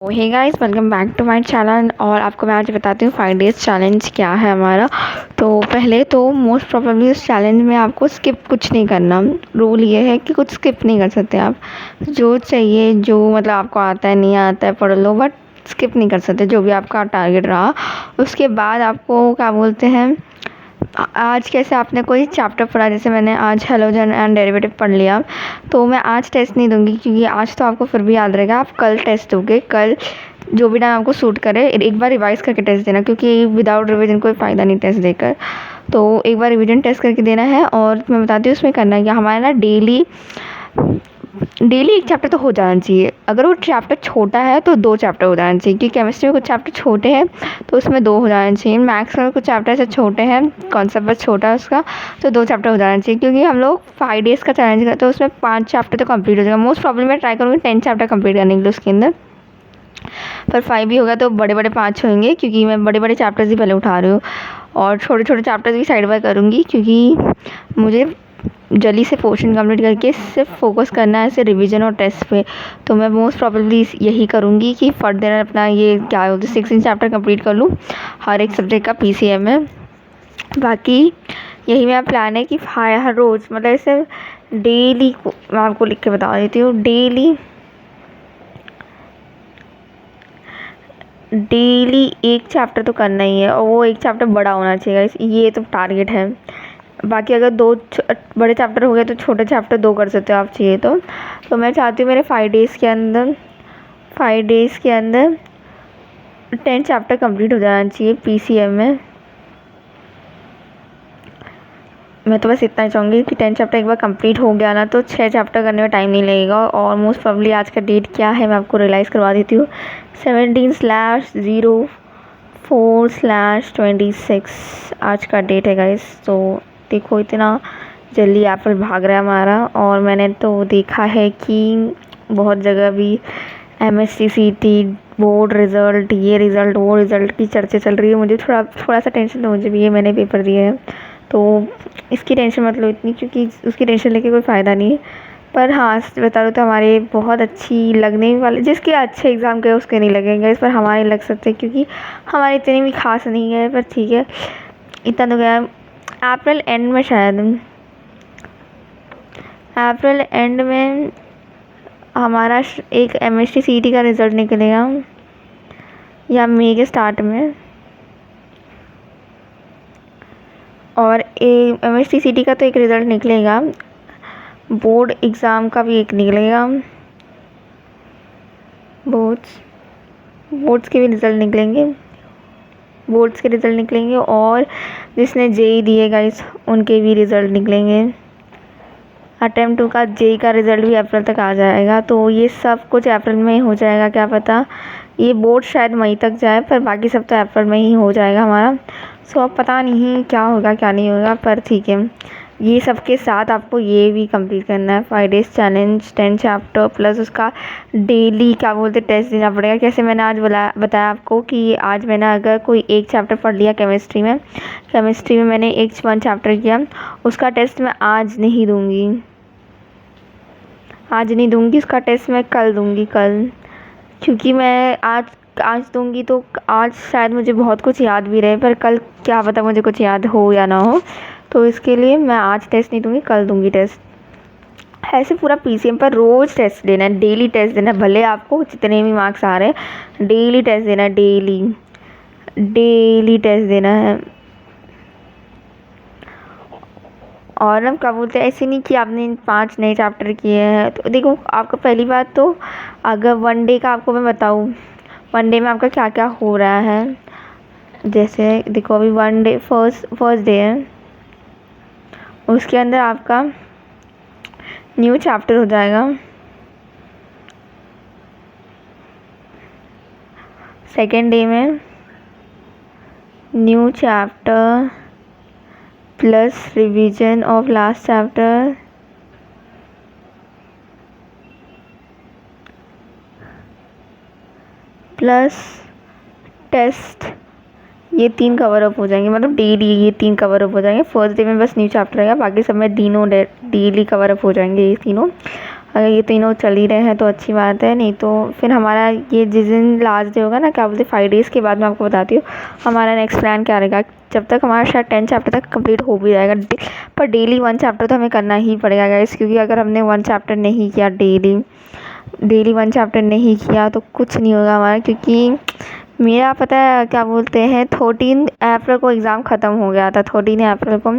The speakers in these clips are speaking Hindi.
Hey guys, welcome back to my channel. और आपको मैं आज बताती हूँ 5 डेज़ चैलेंज क्या है हमारा। तो पहले तो मोस्ट प्रोबेबली इस चैलेंज में आपको स्किप कुछ नहीं करना। रूल ये है कि कुछ स्किप नहीं कर सकते आप। जो चाहिए, जो मतलब आपको आता है नहीं आता है पढ़ लो, बट स्किप नहीं कर सकते। जो भी आपका टारगेट रहा उसके बाद आपको क्या बोलते हैं, आज कैसे आपने कोई चैप्टर पढ़ा, जैसे मैंने आज हेलोजन एंड डेरिवेटिव पढ़ लिया, तो मैं आज टेस्ट नहीं दूंगी क्योंकि आज तो आपको फिर भी याद रहेगा। आप कल टेस्ट दोगे, कल जो भी टाइम आपको सूट करे एक बार रिवाइज़ करके टेस्ट देना, क्योंकि विदाउट रिवीजन कोई फ़ायदा नहीं टेस्ट देकर। तो एक बार रिवीजन टेस्ट करके देना है। और मैं बताती हूँ उसमें करना है कि हमारा ना डेली एक चैप्टर तो हो जाना चाहिए। अगर वो चैप्टर छोटा है तो 2 चैप्टर हो जाना चाहिए, क्योंकि केमिस्ट्री में कुछ चैप्टर छोटे हैं तो उसमें 2 हो जाना चाहिए। मैथ्स में कुछ चैप्टर ऐसे छोटे हैं, कॉन्सेप्ट बस छोटा है उसका, तो 2 चैप्टर हो जाना चाहिए। क्योंकि हम लोग 5 डेज़ का चैलेंज करते हैं तो उसमें 5 चैप्टर तो कंप्लीट हो जाएगा। मोस्ट प्रॉब्लम मैं ट्राई करूँगी 10 चैप्टर कंप्लीट करने के लिए उसके अंदर, पर 5 भी होगा तो बड़े बड़े 5 होंगे, क्योंकि मैं बड़े बड़े चैप्टर्स ही पहले उठा रही हूँ और छोटे छोटे चैप्टर्स भी साइड बाय करूँगी, क्योंकि मुझे जल्दी से पोर्शन कंप्लीट करके सिर्फ फोकस करना है ऐसे रिवीजन और टेस्ट पे। तो मैं मोस्ट प्रॉबेबली यही करूँगी कि फर्दर अपना ये क्या बोलते 16 चैप्टर कंप्लीट कर लूँ हर एक सब्जेक्ट का पीसीएम में। बाकी यही मेरा प्लान है कि हर रोज़ मतलब ऐसे डेली को मैं आपको लिख के बता देती हूँ। डेली एक चैप्टर तो करना ही है, और वो एक चैप्टर बड़ा होना चाहिए, ये तो टारगेट है। बाकी अगर 2 बड़े चैप्टर हो गए तो छोटे चैप्टर 2 कर सकते हो आप चाहिए तो मैं चाहती हूँ मेरे 5 डेज़ के अंदर 10 चैप्टर कंप्लीट हो जाना चाहिए पीसीएम में। मैं तो बस इतना ही चाहूँगी कि 10 चैप्टर एक बार कंप्लीट हो गया ना तो 6 चैप्टर करने में टाइम नहीं लगेगा। और मोस्ट प्रॉब्ली आज का डेट क्या है मैं आपको रियलाइज़ करवा देती हूँ। 17/04/26 आज का डेट है गाइस। तो देखो इतना जल्दी एप्पल भाग रहा है हमारा। और मैंने तो देखा है कि बहुत जगह भी MSc बोर्ड रिज़ल्ट, ये रिज़ल्ट वो रिज़ल्ट की चर्चा चल रही है। मुझे थोड़ा सा टेंशन तो मुझे भी है, मैंने पेपर दिए हैं तो इसकी टेंशन मत लो इतनी, क्योंकि उसकी टेंशन लेके कोई फ़ायदा नहीं है। पर हाँ बता दो तो हमारे बहुत अच्छी लगने वाले, जिसके अच्छे एग्ज़ाम गए उसके नहीं लगेंगे, इस पर हमारे लग सकते हैं क्योंकि हमारे इतने भी खास नहीं है। पर ठीक है, इतना तो गया। अप्रैल एंड में शायद हमारा एक MSc CET का रिज़ल्ट निकलेगा, या मई के स्टार्ट में। और MSc CET का तो एक रिज़ल्ट निकलेगा, बोर्ड एग्ज़ाम का भी एक निकलेगा, बोर्ड्स के भी रिज़ल्ट निकलेंगे। और जिसने जेई दिए गाइस उनके भी रिज़ल्ट निकलेंगे। अटेम्प्ट 2 का जेई का रिज़ल्ट भी अप्रैल तक आ जाएगा। तो ये सब कुछ अप्रैल में ही हो जाएगा, क्या पता ये बोर्ड शायद मई तक जाए, पर बाकी सब तो अप्रैल में ही हो जाएगा हमारा। सो अब पता नहीं क्या होगा क्या नहीं होगा, पर ठीक है। ये सब के साथ आपको ये भी कंप्लीट करना है 5 डेज़ चैलेंज, 10 चैप्टर प्लस उसका डेली क्या बोलते टेस्ट देना पड़ेगा। कैसे मैंने आज बताया आपको कि आज मैंने अगर कोई एक चैप्टर पढ़ लिया केमिस्ट्री में मैंने 1 चैप्टर किया, उसका टेस्ट मैं आज नहीं दूंगी। उसका टेस्ट मैं कल दूंगी, क्योंकि मैं आज दूंगी तो आज शायद मुझे बहुत कुछ याद भी रहे, पर कल क्या पता मुझे कुछ याद हो या ना हो। तो इसके लिए मैं आज टेस्ट नहीं दूंगी, कल दूंगी टेस्ट। ऐसे पूरा पीसीएम पर रोज़ टेस्ट देना है, डेली टेस्ट देना है, भले आपको जितने भी मार्क्स आ रहे हैं डेली टेस्ट देना है, डेली टेस्ट देना है। और अब क्या बोलते हैं, ऐसे नहीं कि आपने 5 नए चैप्टर किए हैं। तो देखो आपका पहली बात तो अगर 1 डे का आपको मैं बताऊँ, 1 डे में आपका क्या क्या हो रहा है। जैसे देखो अभी 1 डे फर्स्ट डे है, उसके अंदर आपका न्यू चैप्टर हो जाएगा। सेकेंड डे में new chapter plus revision of last chapter plus test, ये 3 कवर अप हो जाएंगे। मतलब डेली ये 3 कवर अप हो जाएंगे। फर्स्ट डे में बस न्यू चैप्टर रहेगा, बाकी सब में तीनों डेली कवर अप हो जाएंगे ये तीनों। अगर ये तीनों चल ही रहे हैं तो अच्छी बात है, नहीं तो फिर हमारा ये जिस दिन लास्ट डे होगा ना, क्या बोलते 5 डेज़ के बाद मैं आपको बताती हूँ हमारा नेक्स्ट प्लान क्या रहेगा। जब तक हमारा शायद 10 चैप्टर तक कंप्लीट हो भी जाएगा, पर डेली 1 चैप्टर तो हमें करना ही पड़ेगा गाइस, क्योंकि अगर हमने 1 चैप्टर नहीं किया डेली 1 चैप्टर नहीं किया तो कुछ नहीं होगा हमारा। क्योंकि मेरा पता है क्या बोलते हैं 13 अप्रैल को एग्ज़ाम ख़त्म हो गया था। 13 अप्रैल को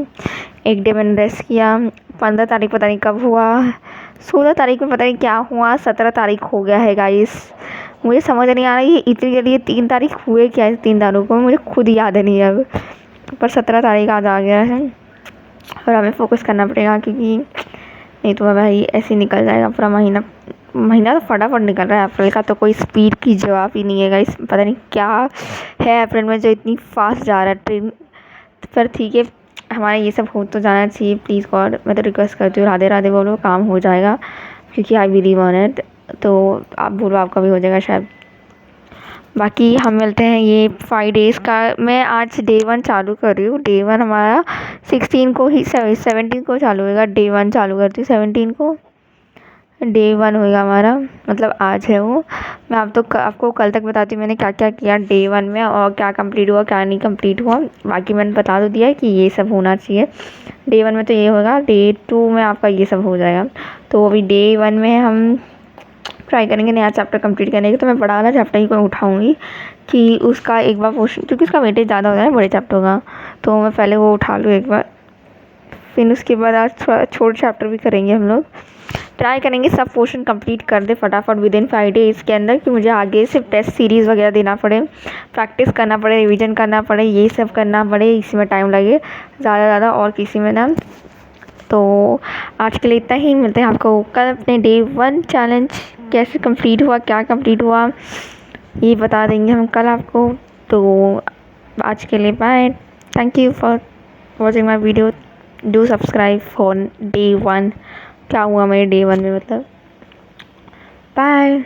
एक डे मैंने रेस्ट किया, 15 तारीख पता नहीं कब हुआ, 16 तारीख में पता नहीं क्या हुआ, 17 तारीख हो गया है गाइस। मुझे समझ नहीं आ रहा ये इतनी जल्दी 3 तारीख हुए क्या है, 3 तारीख को मुझे खुद याद नहीं है अब, पर 17 तारीख आज आ गया है और हमें फोकस करना पड़ेगा, क्योंकि नहीं तो भाई ऐसे ही निकल जाएगा पूरा महीना तो फटाफट निकल रहा है। अप्रैल का तो कोई स्पीड की जवाब ही नहीं है गाइस, पता नहीं क्या है अप्रैल में जो इतनी फास्ट जा रहा है ट्रेन। पर ठीक है, हमारा ये सब हो तो जाना चाहिए प्लीज़ गॉड, मैं तो रिक्वेस्ट करती हूँ, राधे राधे बोलो, काम हो जाएगा, क्योंकि आई बिलीव ऑन इट। तो आप बोलो आपका भी हो जाएगा शायद। बाकी हम मिलते हैं ये 5 डेज़ का। मैं आज डे 1 चालू कर रही हूँ। डे 1 हमारा 16 को ही 17 को चालू होएगा। डे 1 चालू करती हूँ 17 को, डे 1 होएगा हमारा, मतलब आज है वो। मैं आपको कल तक बताती हूँ मैंने क्या क्या किया डे 1 में और क्या कंप्लीट हुआ क्या नहीं कंप्लीट हुआ। बाकी मैंने बता तो दिया है कि ये सब होना चाहिए। डे 1 में तो ये होगा, डे 2 में आपका ये सब हो जाएगा। तो अभी डे 1 में हम ट्राई करेंगे नया चैप्टर कंप्लीट करने की। तो मैं बड़ा वाला चैप्टर ही को उठाऊँगी कि उसका एक बार पोर्शन, क्योंकि उसका वेटेज ज़्यादा होता है बड़े चैप्टर का, तो मैं पहले वो उठा लूँ एक बार, फिर उसके बाद आज थोड़ा छोटे चैप्टर भी करेंगे हम लोग। ट्राई करेंगे सब पोर्शन कंप्लीट कर दे फटाफट विदिन 5 डेज़ के अंदर, कि मुझे आगे सिर्फ टेस्ट सीरीज़ वगैरह देना पड़े, प्रैक्टिस करना पड़े, रिवीजन करना पड़े, ये सब करना पड़े, इसी में टाइम लगे ज़्यादा और किसी में ना। तो आज के लिए इतना ही, मिलते हैं आपको कल अपने डे 1 चैलेंज कैसे कंप्लीट हुआ क्या कंप्लीट हुआ ये बता देंगे हम कल आपको। तो आज के लिए bye, thank you for watching my video, do subscribe for day 1, क्या हुआ मेरे डे 1 में, मतलब बाय।